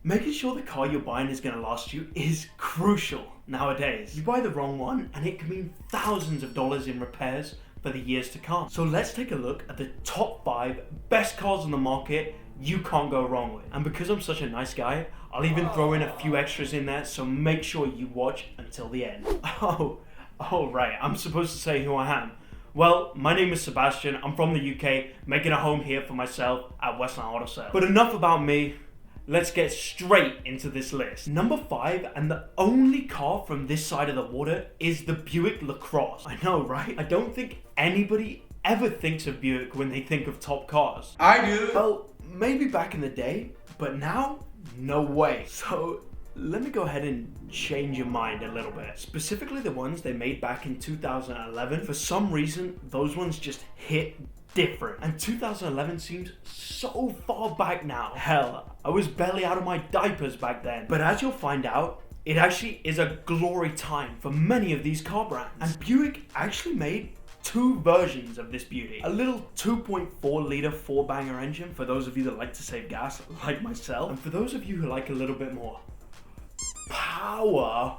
Making sure the car you're buying is going to last you is crucial nowadays. You buy the wrong one and it can mean thousands of dollars in repairs for the years to come. So let's take a look at the top 5 best cars on the market you can't go wrong with. And because I'm such a nice guy, I'll even throw in a few extras in there, so make sure you watch until the end. Oh right, I'm supposed to say who I am. Well, my name is Sebastian, I'm from the UK, making a home here for myself at Westland Auto Sales. But enough about me, let's get straight into this list. Number 5, and the only car from this side of the water, is the Buick LaCrosse. I know, right? I don't think anybody ever thinks of Buick when they think of top cars. I do. Well, maybe back in the day, but now, no way. So let me go ahead and change your mind a little bit. Specifically the ones they made back in 2011. For some reason, those ones just hit different. And 2011 seems so far back now. Hell, I was barely out of my diapers back then. But as you'll find out, it actually is a glory time for many of these car brands. And Buick actually made 2 versions of this beauty. A little 2.4 litre 4-banger engine for those of you that like to save gas, like myself. And for those of you who like a little bit more power,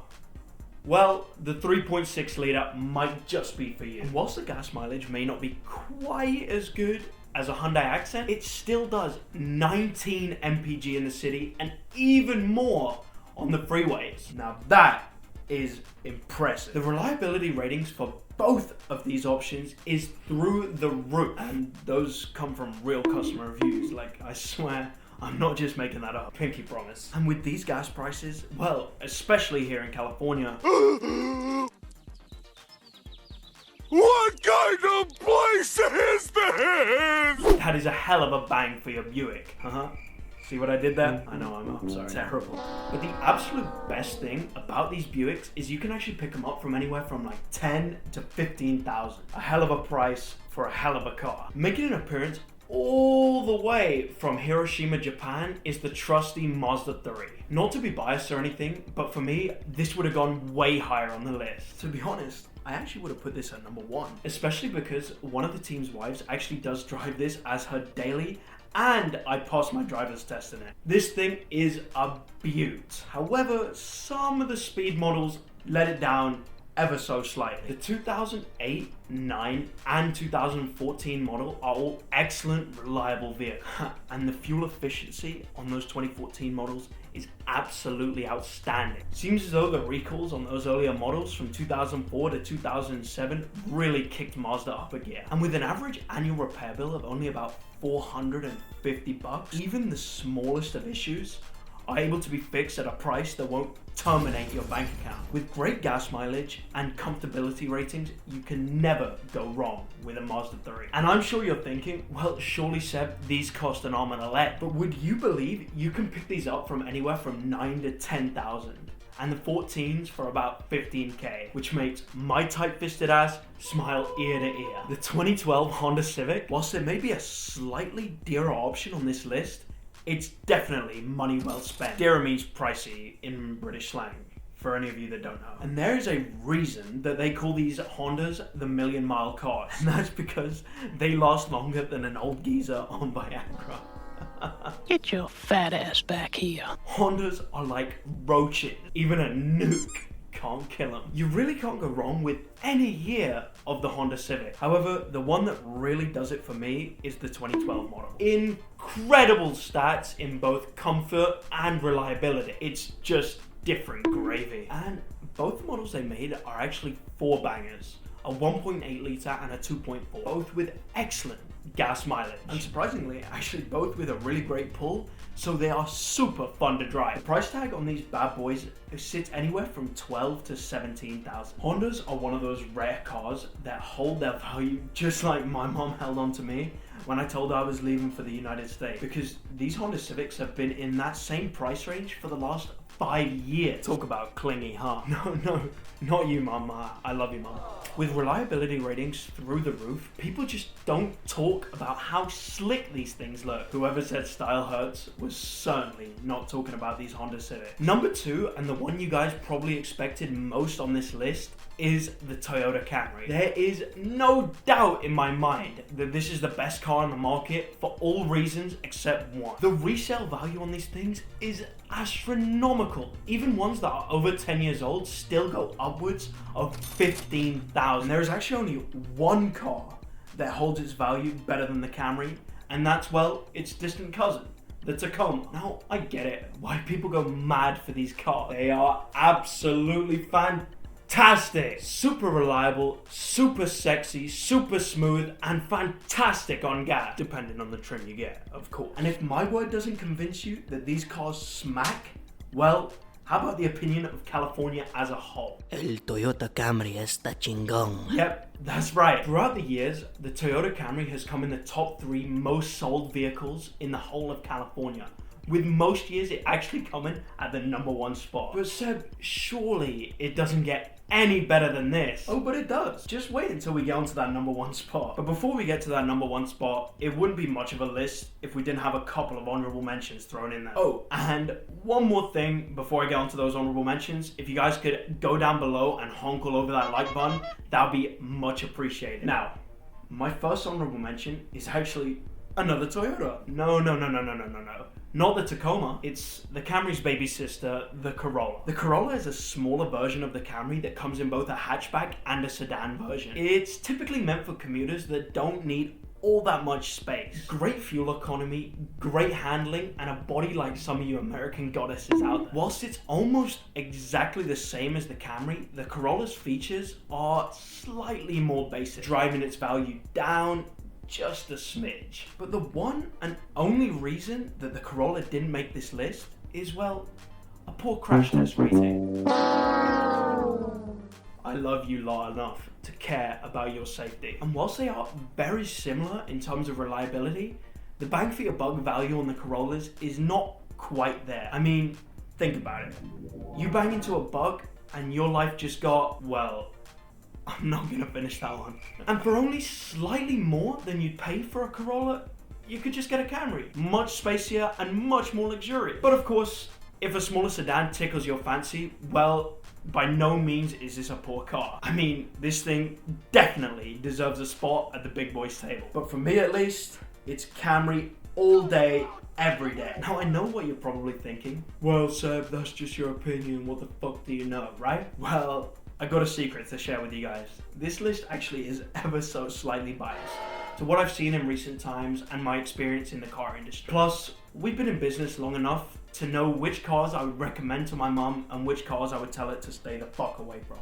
well, the 3.6 litre might just be for you. And whilst the gas mileage may not be quite as good as a Hyundai Accent, it still does 19 mpg in the city and even more on the freeways. Now that is impressive. The reliability ratings for both of these options is through the roof, and those come from real customer reviews. Like, I swear, I'm not just making that up. Pinky promise. And with these gas prices, well, especially here in California, What kind of place is this? that is a hell of a bang for your Buick. See what I did there? I know, I'm sorry. Terrible. But the absolute best thing about these Buicks is you can actually pick them up from anywhere from like 10 to 15,000. A hell of a price for a hell of a car. Making an appearance all the way from Hiroshima, Japan is the trusty Mazda 3. Not to be biased or anything, but for me, this would have gone way higher on the list. To be honest, I actually would have put this at number 1. Especially because one of the team's wives actually does drive this as her daily, and I passed my driver's test in it. This thing is a beaut. However, some of the speed models let it down ever so slightly. The 2008, 9, and 2014 model are all excellent, reliable vehicles. And the fuel efficiency on those 2014 models is absolutely outstanding. Seems as though the recalls on those earlier models from 2004 to 2007 really kicked Mazda up a gear. And with an average annual repair bill of only about $450, even the smallest of issues are able to be fixed at a price that won't terminate your bank account. With great gas mileage and comfortability ratings, you can never go wrong with a Mazda 3. And I'm sure you're thinking, well, surely Seb, these cost an arm and a leg. But would you believe you can pick these up from anywhere from 9 to 10,000? And the 14s for about 15k, which makes my tight-fisted ass smile ear to ear. The 2012 Honda Civic, whilst it may be a slightly dearer option on this list, it's definitely money well spent. Dearer means pricey in British slang, for any of you that don't know. And there is a reason that they call these Hondas the million-mile cars. And that's because they last longer than an old geezer on Viagra. Get your fat ass back here. Hondas are like roaches. Even a nuke can't kill them. You really can't go wrong with any year of the Honda Civic. However, the one that really does it for me is the 2012 model. Incredible stats in both comfort and reliability. It's just different gravy. And both models they made are actually 4-bangers. A 1.8 litre and a 2.4. Both with excellent gas mileage. And surprisingly, actually both with a really great pull, so they are super fun to drive. The price tag on these bad boys sits anywhere from 12 to 17,000. Hondas are one of those rare cars that hold their value just like my mom held on to me when I told her I was leaving for the United States, because these Honda Civics have been in that same price range for the last 5 years. Talk about clingy, huh? No, not you, Mum. I love you, Mum. With reliability ratings through the roof, people just don't talk about how slick these things look. Whoever said style hurts was certainly not talking about these Honda Civics. Number 2, and the one you guys probably expected most on this list, is the Toyota Camry. There is no doubt in my mind that this is the best car on the market for all reasons except one. The resale value on these things is astronomical. Even ones that are over 10 years old still go upwards of 15,000. There is actually only one car that holds its value better than the Camry, and that's, well, its distant cousin, the Tacoma. Now, I get it, why people go mad for these cars. They are absolutely fantastic. Super reliable, super sexy, super smooth, and fantastic on gas, depending on the trim you get, of course. And if my word doesn't convince you that these cars smack, well, how about the opinion of California as a whole? El Toyota Camry está chingón. Yep, that's right. Throughout the years, the Toyota Camry has come in the top 3 most sold vehicles in the whole of California, with most years it actually coming at the #1 spot. But Seb, surely it doesn't get any better than this. Oh, but it does. Just wait until we get onto that #1 spot. But before we get to that #1 spot, it wouldn't be much of a list if we didn't have a couple of honorable mentions thrown in there. Oh, and one more thing before I get onto those honorable mentions. If you guys could go down below and honk all over that like button, that would be much appreciated. Now, my first honorable mention is actually another Toyota. No. Not the Tacoma, it's the Camry's baby sister, the Corolla. The Corolla is a smaller version of the Camry that comes in both a hatchback and a sedan version. It's typically meant for commuters that don't need all that much space. Great fuel economy, great handling, and a body like some of you American goddesses out there. Whilst it's almost exactly the same as the Camry, the Corolla's features are slightly more basic, driving its value down just a smidge. But the one and only reason that the Corolla didn't make this list is, well, a poor crash test rating. I love you lot enough to care about your safety. And whilst they are very similar in terms of reliability, the bang for your buck value on the Corollas is not quite there. I mean, think about it. You bang into a bug and your life just got, well, I'm not gonna finish that one. And for only slightly more than you'd pay for a Corolla, you could just get a Camry. Much spacier and much more luxurious. But of course, if a smaller sedan tickles your fancy, well, by no means is this a poor car. I mean, this thing definitely deserves a spot at the big boys table. But for me at least, it's Camry all day, every day. Now I know what you're probably thinking. Well, Seb, that's just your opinion. What the fuck do you know, right? Well, I got a secret to share with you guys. This list actually is ever so slightly biased to what I've seen in recent times and my experience in the car industry. Plus, we've been in business long enough to know which cars I would recommend to my mum and which cars I would tell her to stay the fuck away from.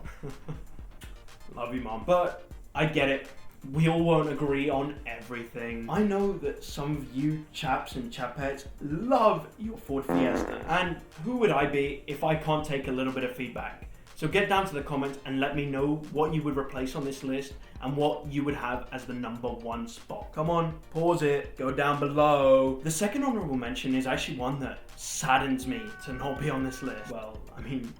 Love you, mum. But I get it. We all won't agree on everything. I know that some of you chaps and chapettes love your Ford Fiesta. And who would I be if I can't take a little bit of feedback? So get down to the comments and let me know what you would replace on this list and what you would have as the #1 spot. Come on, pause it, go down below. The second honorable mention is actually one that saddens me to not be on this list. Well, I mean,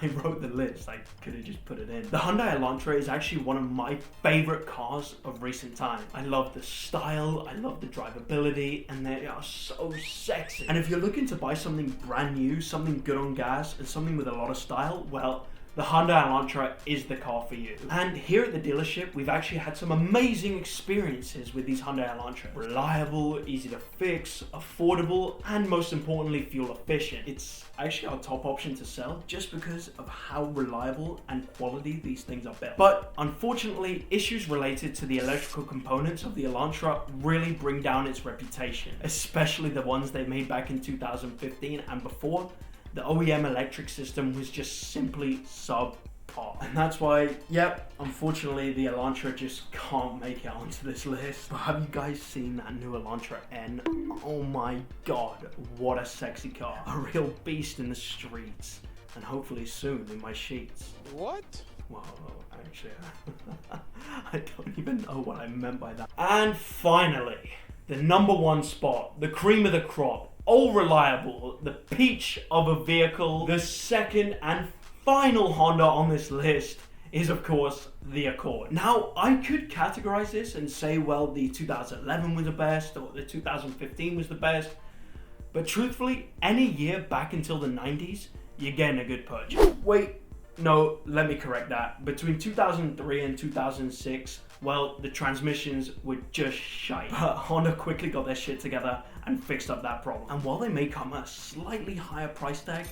I wrote the list, I could have just put it in. The Hyundai Elantra is actually one of my favorite cars of recent times. I love the style, I love the drivability, and they are so sexy. And if you're looking to buy something brand new, something good on gas, and something with a lot of style, well, the Hyundai Elantra is the car for you. And here at the dealership, we've actually had some amazing experiences with these Hyundai Elantra. Reliable, easy to fix, affordable, and most importantly, fuel efficient. It's actually our top option to sell just because of how reliable and quality these things are built. But unfortunately, issues related to the electrical components of the Elantra really bring down its reputation, especially the ones they made back in 2015 and before. The OEM electric system was just simply subpar. And that's why, yep, unfortunately the Elantra just can't make it onto this list. But have you guys seen that new Elantra N? Oh my god, what a sexy car. A real beast in the streets. And hopefully soon in my sheets. What? Well, actually, I don't even know what I meant by that. And finally, the #1 spot, the cream of the crop. All reliable, the peach of a vehicle. The second and final Honda on this list is, of course, the Accord. Now, I could categorize this and say, well, the 2011 was the best, or the 2015 was the best, but truthfully, any year back until the 90s, you're getting a good purchase. Wait, no, let me correct that. Between 2003 and 2006, well, the transmissions were just shite. But Honda quickly got their shit together and fixed up that problem. And while they may come at a slightly higher price tag,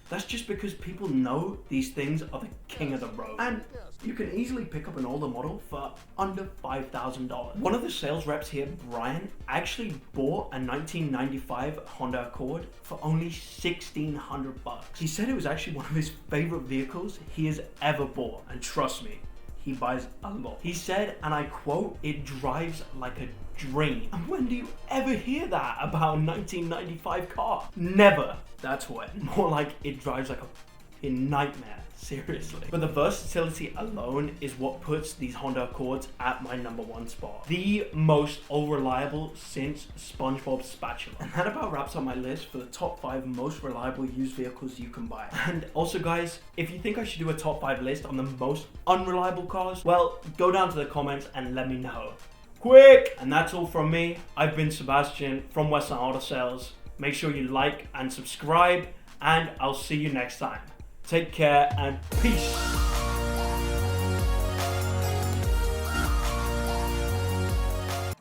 that's just because people know these things are the king of the road. And you can easily pick up an older model for under $5,000. One of the sales reps here, Brian, actually bought a 1995 Honda Accord for only $1,600. He said it was actually one of his favorite vehicles he has ever bought. And trust me, he buys a lot. He said, and I quote, "It drives like a dream." And when do you ever hear that about a 1995 car? Never. That's when. More like it drives like a nightmare. Seriously. But the versatility alone is what puts these Honda Accords at my #1 spot. The most all-reliable since SpongeBob's spatula. And that about wraps up my list for the top 5 most reliable used vehicles you can buy. And also guys, if you think I should do a top 5 list on the most unreliable cars, well, go down to the comments and let me know. Quick! And that's all from me. I've been Sebastian from Westland Auto Sales. Make sure you like and subscribe, and I'll see you next time. Take care and peace.